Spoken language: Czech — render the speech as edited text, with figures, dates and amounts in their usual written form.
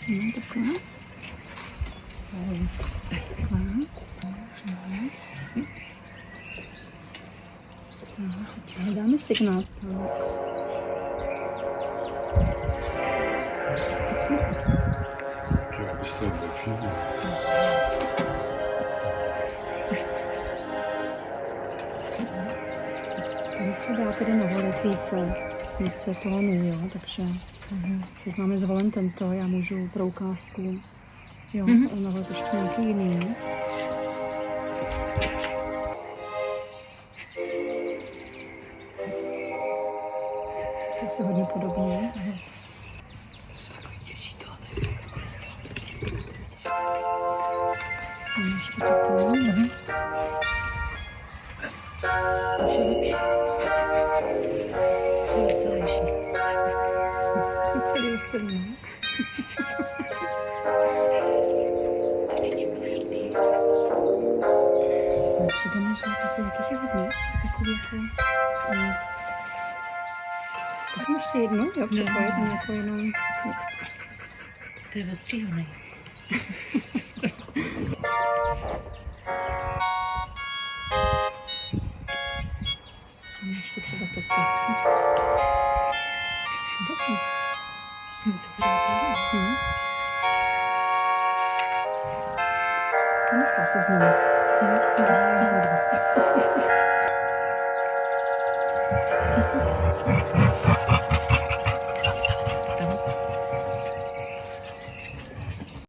No, takhle. Teď dáme signál. Já bych to začínal. Tady se dá tedy navolit více tónů, jo, takže teď máme zvolen tento, já můžu pro ukázku, jo, navolit ještě nějaký jiný. To se hodně podobně. Ještě toto. To už je lepší. Veselější. Celý veselý, no. Přijde mi, že prostě jakých je hodně. Takový jako... To jsem ještě jednou, jo, přepojit na nějakou jinou... To je ostříhaný. Ještě třeba toto. Dobrý. Co pořád? To nechá se změnit.